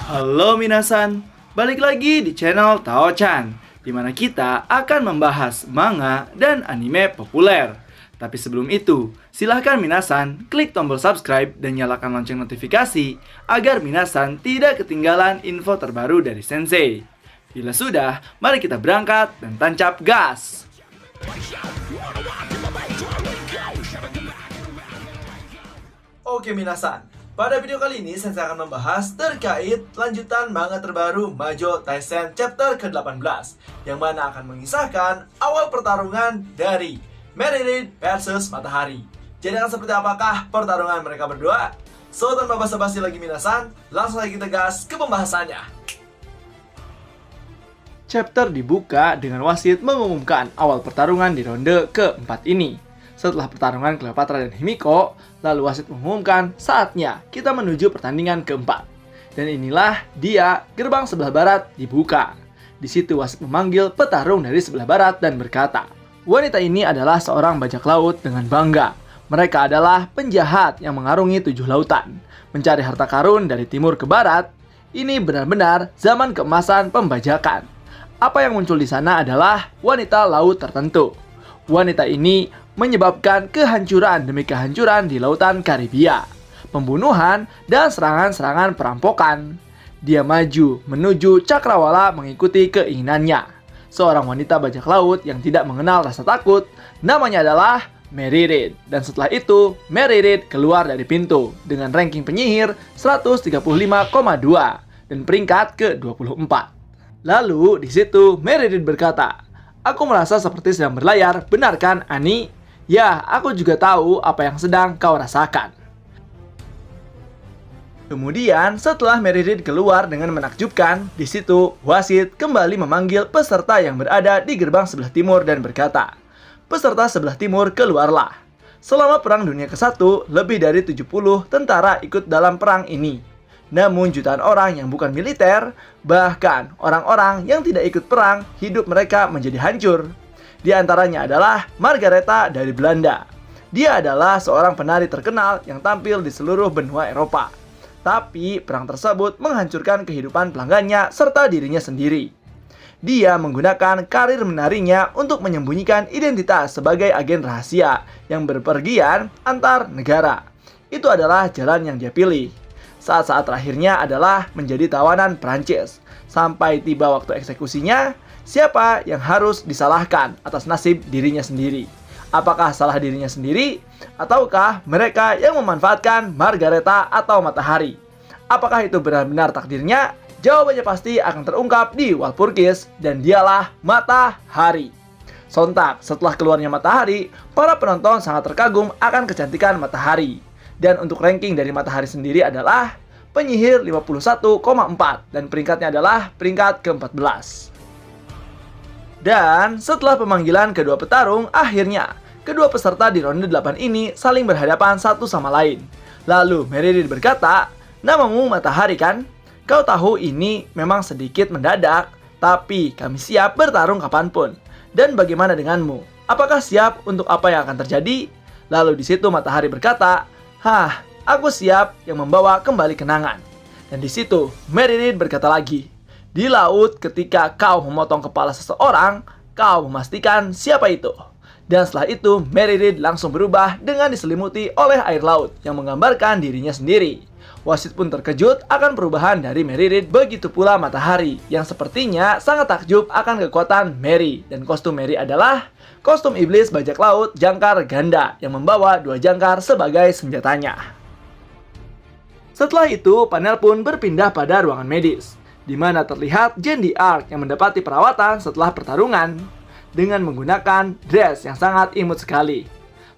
Halo minasan, balik lagi di channel Tao-chan, di mana kita akan membahas manga dan anime populer. Tapi sebelum itu, silahkan minasan klik tombol subscribe dan nyalakan lonceng notifikasi agar minasan tidak ketinggalan info terbaru dari Sensei. Bila sudah, mari kita berangkat dan tancap gas! Oke minasan, pada video kali ini saya akan membahas terkait lanjutan manga terbaru Majo Taisen chapter ke-18, yang mana akan mengisahkan awal pertarungan dari Mary versus Matahari. Jadi akan seperti apakah pertarungan mereka berdua? So, tanpa basa-basi lagi minasan, langsung saja kita gas ke pembahasannya. Chapter dibuka dengan wasit mengumumkan awal pertarungan di ronde keempat ini. Setelah pertarungan Cleopatra dan Himiko, lalu wasit mengumumkan saatnya kita menuju pertandingan keempat. Dan inilah dia, gerbang sebelah barat dibuka. Di situ wasit memanggil petarung dari sebelah barat dan berkata, wanita ini adalah seorang bajak laut dengan bangga. Mereka adalah penjahat yang mengarungi 7 lautan, mencari harta karun dari timur ke barat. Ini benar-benar zaman keemasan pembajakan. Apa yang muncul di sana adalah wanita laut tertentu. Wanita ini menyebabkan kehancuran demi kehancuran di lautan Karibia, pembunuhan, dan serangan-serangan perampokan. Dia maju menuju cakrawala mengikuti keinginannya. Seorang wanita bajak laut yang tidak mengenal rasa takut, namanya adalah Mary Read. Dan setelah itu, Mary Read keluar dari pintu dengan ranking penyihir 135,2 dan peringkat ke-24. Lalu di situ Mary Read berkata, "Aku merasa seperti sedang berlayar, benar kan, Ani? Ya, aku juga tahu apa yang sedang kau rasakan." Kemudian, setelah Mary Read keluar dengan menakjubkan, di situ wasit kembali memanggil peserta yang berada di gerbang sebelah timur dan berkata, "Peserta sebelah timur, keluarlah. Selama Perang Dunia ke-1, lebih dari 70 tentara ikut dalam perang ini. Namun jutaan orang yang bukan militer, bahkan orang-orang yang tidak ikut perang, hidup mereka menjadi hancur. Di antaranya adalah Margaretha dari Belanda. Dia adalah seorang penari terkenal yang tampil di seluruh benua Eropa. Tapi perang tersebut menghancurkan kehidupan pelanggannya serta dirinya sendiri. Dia menggunakan karir menarinya untuk menyembunyikan identitas sebagai agen rahasia yang berpergian antar negara. Itu adalah jalan yang dia pilih. Saat-saat terakhirnya adalah menjadi tawanan Prancis. Sampai tiba waktu eksekusinya, siapa yang harus disalahkan atas nasib dirinya sendiri? Apakah salah dirinya sendiri? Ataukah mereka yang memanfaatkan Margaretha atau Matahari? Apakah itu benar-benar takdirnya? Jawabannya pasti akan terungkap di Walpurgis, dan dialah Matahari. Sontak setelah keluarnya Matahari, para penonton sangat terkagum akan kecantikan Matahari. Dan untuk ranking dari Matahari sendiri adalah penyihir 51,4 dan peringkatnya adalah peringkat ke-14. Dan setelah pemanggilan kedua petarung, akhirnya kedua peserta di ronde 8 ini saling berhadapan satu sama lain. Lalu Mary Read berkata, "Namamu Matahari kan? Kau tahu ini memang sedikit mendadak, tapi kami siap bertarung kapanpun. Dan bagaimana denganmu? Apakah siap untuk apa yang akan terjadi?" Lalu di situ Matahari berkata, "Hah, aku siap yang membawa kembali kenangan." Dan di situ Mary Read berkata lagi, "Di laut ketika kau memotong kepala seseorang, kau memastikan siapa itu." Dan setelah itu Mary Read langsung berubah dengan diselimuti oleh air laut yang menggambarkan dirinya sendiri. Wasit pun terkejut akan perubahan dari Mary Read, begitu pula Matahari yang sepertinya sangat takjub akan kekuatan Mary. Dan kostum Mary adalah kostum iblis bajak laut jangkar ganda yang membawa 2 jangkar sebagai senjatanya. Setelah itu, panel pun berpindah pada ruangan medis, di mana terlihat Jeanne d'Arc yang mendapati perawatan setelah pertarungan dengan menggunakan dress yang sangat imut sekali.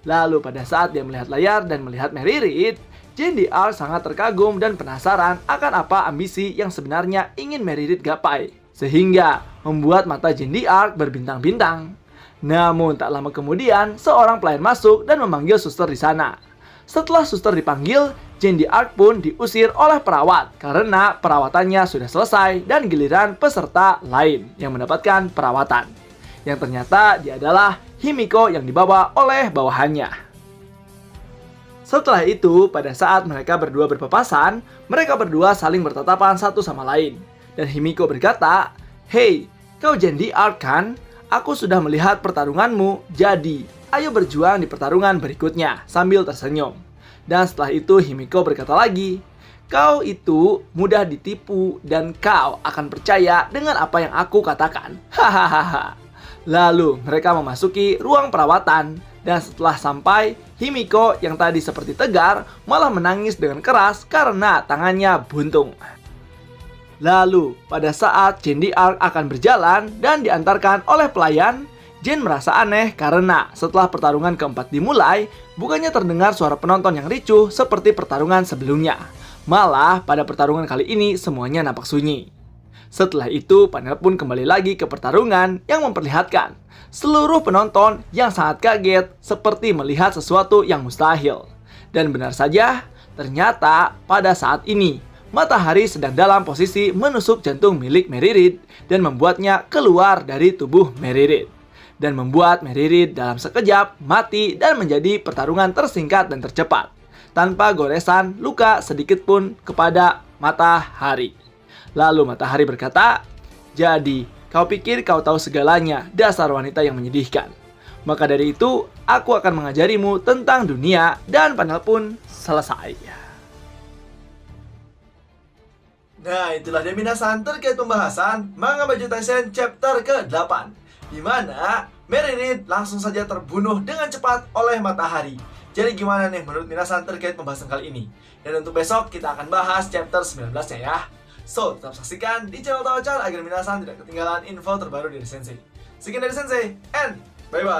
Lalu pada saat dia melihat layar dan melihat Mary Read, Jeanne d'Arc sangat terkagum dan penasaran akan apa ambisi yang sebenarnya ingin Mary Read gapai, sehingga membuat mata Jeanne d'Arc berbintang-bintang. Namun tak lama kemudian, seorang pelayan masuk dan memanggil suster di sana. Setelah suster dipanggil, Jeanne d'Arc pun diusir oleh perawat karena perawatannya sudah selesai dan giliran peserta lain yang mendapatkan perawatan. Yang ternyata dia adalah Himiko yang dibawa oleh bawahannya. Setelah itu, pada saat mereka berdua berpapasan, mereka berdua saling bertatapan satu sama lain. Dan Himiko berkata, "Hei, kau Jendi Arc kan? Aku sudah melihat pertarunganmu, jadi ayo berjuang di pertarungan berikutnya," sambil tersenyum. Dan setelah itu Himiko berkata lagi, "Kau itu mudah ditipu dan kau akan percaya dengan apa yang aku katakan." Hahaha. Lalu mereka memasuki ruang perawatan dan setelah sampai, Himiko yang tadi seperti tegar malah menangis dengan keras karena tangannya buntung. Lalu pada saat Jendi Arc akan berjalan dan diantarkan oleh pelayan, Jen merasa aneh karena setelah pertarungan keempat dimulai, bukannya terdengar suara penonton yang ricuh seperti pertarungan sebelumnya. Malah pada pertarungan kali ini semuanya nampak sunyi. Setelah itu panel pun kembali lagi ke pertarungan yang memperlihatkan seluruh penonton yang sangat kaget seperti melihat sesuatu yang mustahil. Dan benar saja, ternyata pada saat ini matahari sedang dalam posisi menusuk jantung milik Mary Read dan membuatnya keluar dari tubuh Mary Read. Dan membuat Mary Read dalam sekejap mati dan menjadi pertarungan tersingkat dan tercepat, tanpa goresan luka sedikit pun kepada matahari. Lalu matahari berkata, "Jadi, kau pikir kau tahu segalanya, dasar wanita yang menyedihkan. Maka dari itu, aku akan mengajarimu tentang dunia," dan panel pun selesai. Nah, itulah dia minasan terkait pembahasan Manga Baju Taisen chapter ke-8, di mana Mary Read langsung saja terbunuh dengan cepat oleh matahari. Jadi gimana nih menurut minasan terkait pembahasan kali ini? Dan untuk besok kita akan bahas chapter 19-nya ya. So, tetap saksikan di channel Tawachar agar minasan tidak ketinggalan info terbaru dari Sensei. Sekian dari Sensei, and bye-bye!